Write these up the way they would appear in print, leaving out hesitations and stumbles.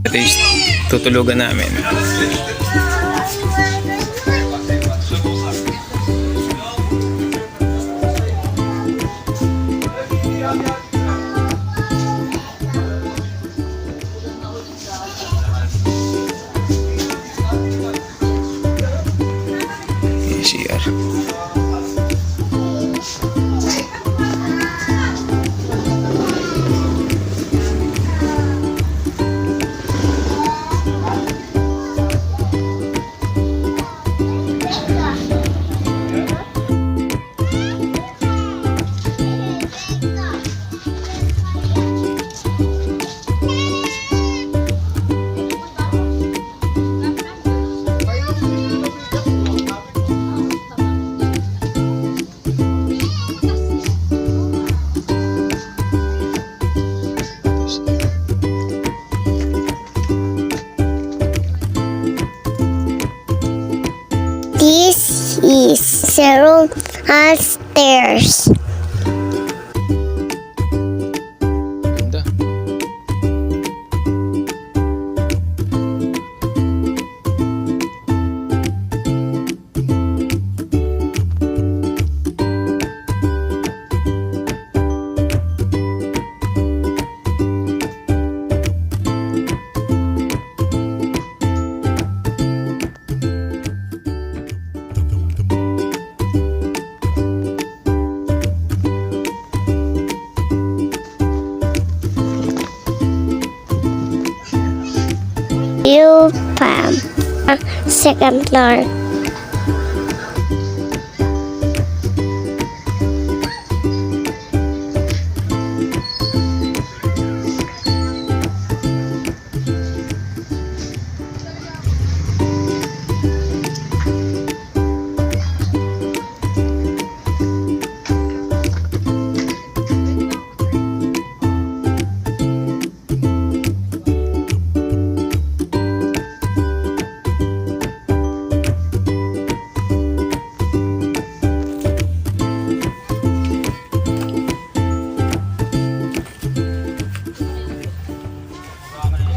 Ito yung tutulugan namin. CR. This is several stairs. Ganda. You palm. Second floor.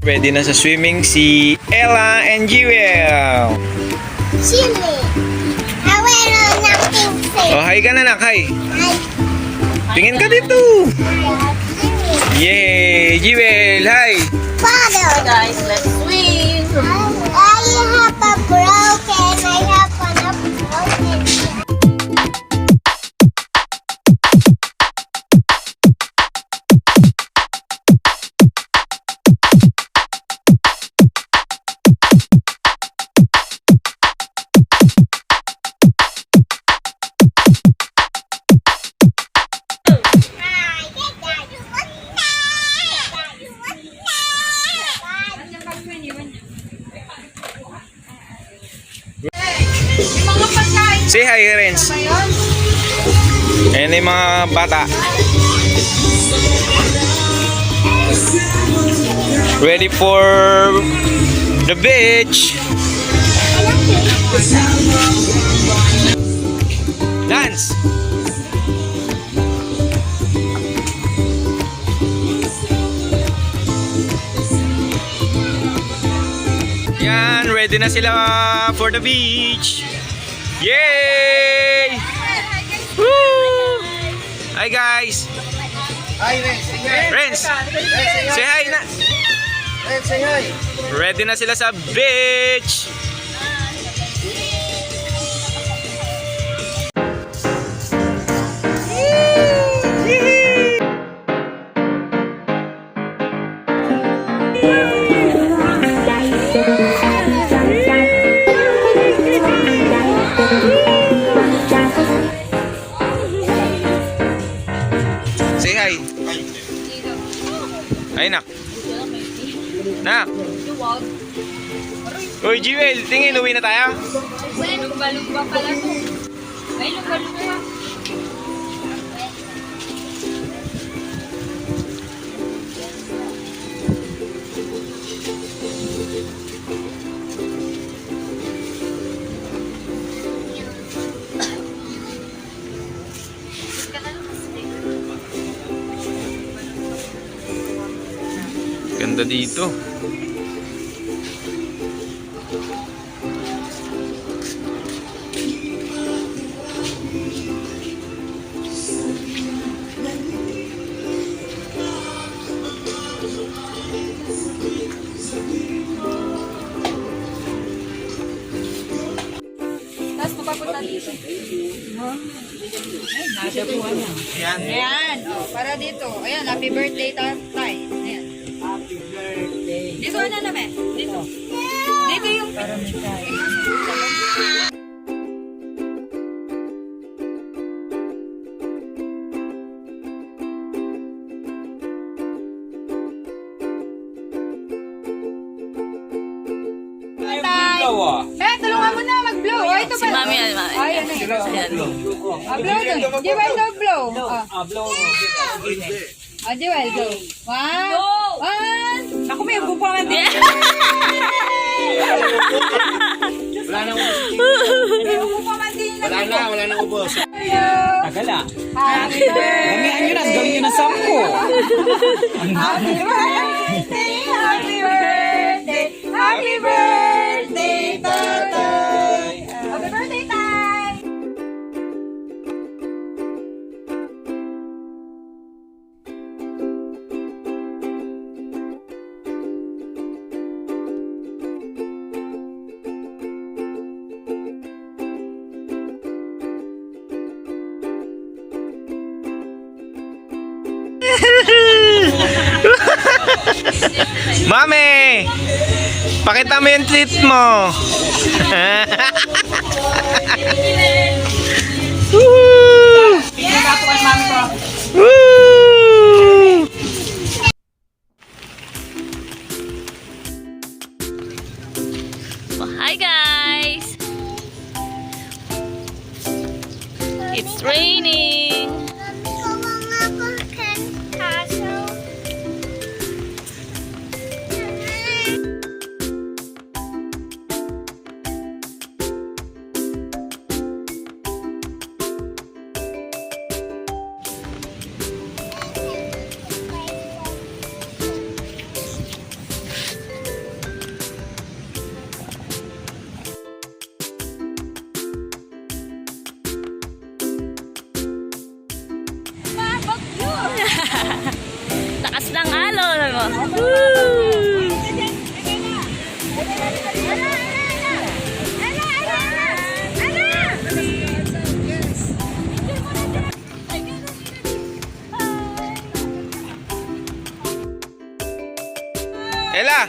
Ready na sa swimming si Ella and Jawel. Chili. Awero ng pink. Oh, hi ka na nak, hi. Tingin ka dito. Yay! Jawel, hi. Father. Guys, let's swim. I have a broken. I have a broken. Say hi, Renz. Ayan yung mga bata. Ready for the beach. Dance. Yan, ready na sila for the beach. Yay! Woo! Hi guys. Hi, Renz. Renz, say hi na. Renz, say hi. Ready na sila sa beach. Say hi. Ay nak. Nak. Uy, Jawel, tingin, uwi na tayo. Ay, lumba-lumba pala to. Ay, lumba-lumba. Ganda dito. Tapos pupapunta dito. Ay, nasa po ano. Yan. Ayan, oh, para dito. Ayan, happy birthday, tatay. Ayan. Happy birthday. Dito na naman. Dito. Dito yung... Eh, tulungan mo na mag-blow. Oh, ito pa. Si Mami, Ay, ano yun? Blow dun. Jawel, go blow. Blow. Jawel, go. One. Ako may upo pa man din. Wala nang ubos. Upo pa man din. Wala nang ubos. Tagal ah. Happy birthday. Gamihan nyo na, gawin nyo na 10. Happy birthday. Happy birthday. Happy birthday, tatay. Happy birthday, tay. Mami! Pakita mo yung treat mo. Woo! Woo! Oh, hi guys! It's raining! Gawa nga ako kaso. Takas ng alon! Woo! Ella!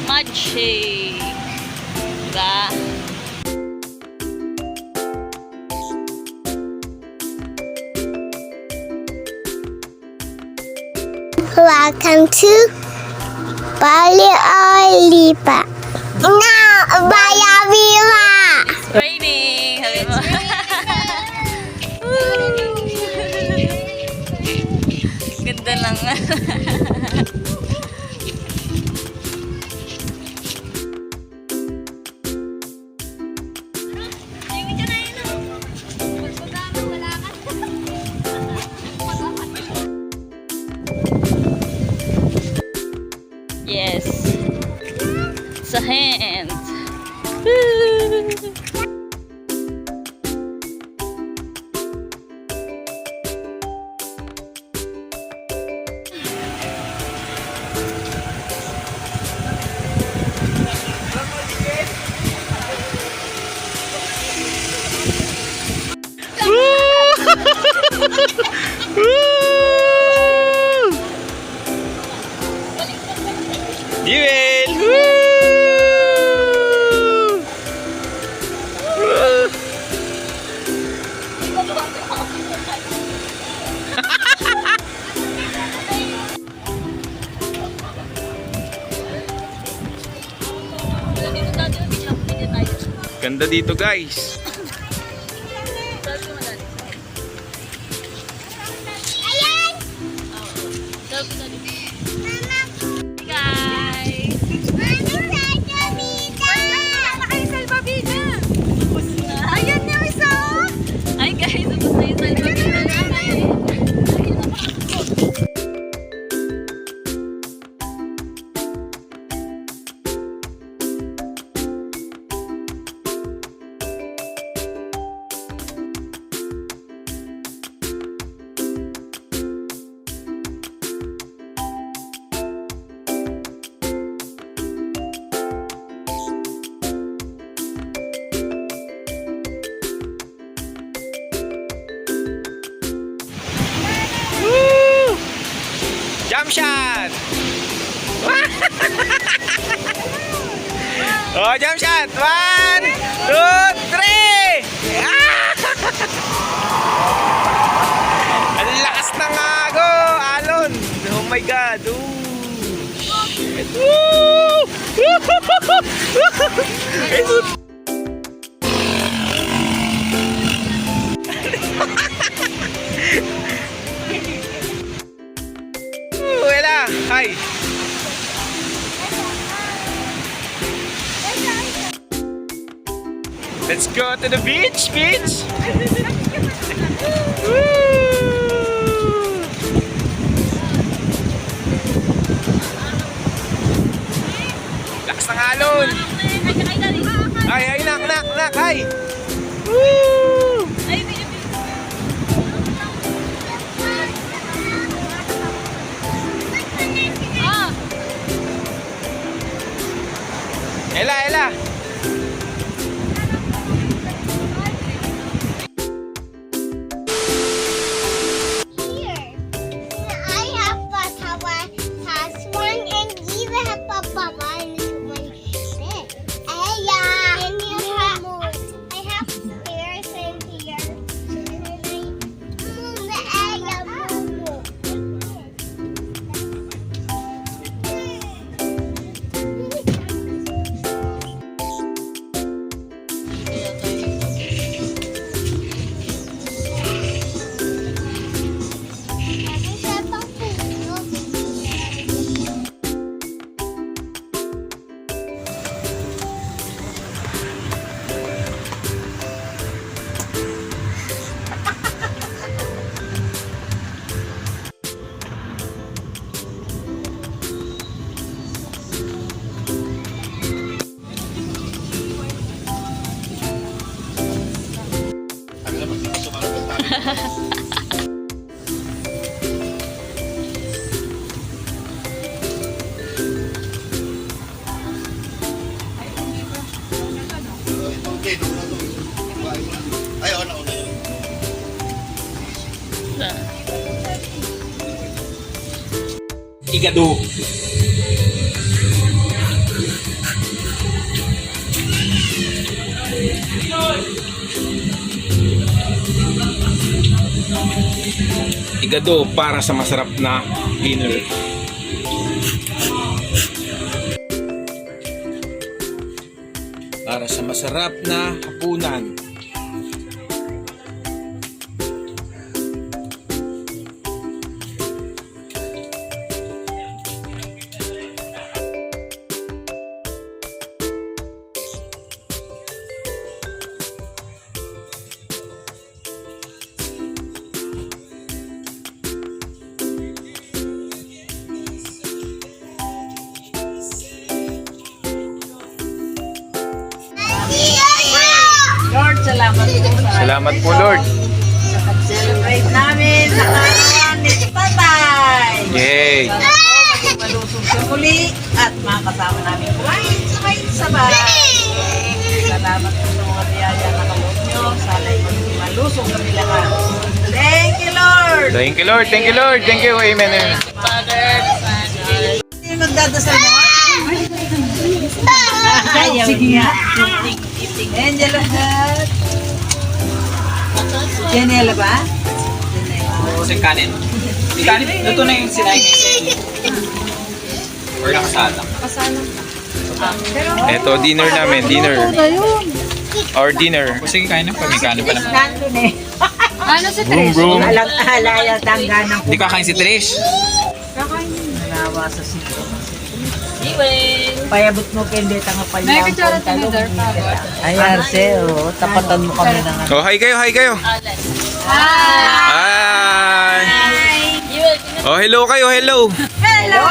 Mud shake! Diba? Welcome to Bali of Liwa. Bali of Liwa. Raining! Sabi mo. Ganda lang. Woo! Jawel! Woo! Woo! Ganda dito, guys. Ayan! Guys! Mami, salbabida! Salbabida. Ayan yung isa. Ay guys, tapos na yung salbabida namin. Woo! Jump shot! Oh, jump shot! 1, 2, 3! Ah! Ang lakas ng ago, alon! Oh my God! Ooh. Shit. Woo! Wala! Hi! Let's go to the beach, beach! Woo! Lakas ng alon! Ay, nak, ay! Woo! Ay, baby. Ah! Ela! Here. I have a tower has one and you have a papa and one bed. Yeah. And you have I have stairs in here. Ay, una. Igado. Igado para sa masarap na dinner. Para sa masarap na hapunan. Lord, salamat po sa Salamat po, Lord. sa pag-celebrate namin sa karawan ni Tatay. Yay! Sana po maging malusog sa muli at makasama namin kumain sabay. Salamat po sa mga biyaya na kaloob nyo. Sana maging malusog kami lahat. Thank you, Lord. Thank you, Lord. Thank you, Lord. Thank you. Amen. Amen. Sino magdadasal mo? Sige nga. Angel of God. Janela ba? Kusing kanin. Yung kanin, luto na yung sinayin niya. Or nakasala. Ito, dinner namin. Dinner. Our dinner. Kusing kanin pa, may kanin pa naman. Nandun eh. Ano si Boom, Trish? boom. Alam, alaya, tangga ng Hindi kakain si Trish. Nalawa sa sito. Payabot mo kendi tanga May palyang kutsara tinidor pa ba? Ay, Arce, tapatan mo kami ng Oh, hi kayo, hi kayo. Hi. Oh, hello kayo, hello. Hello.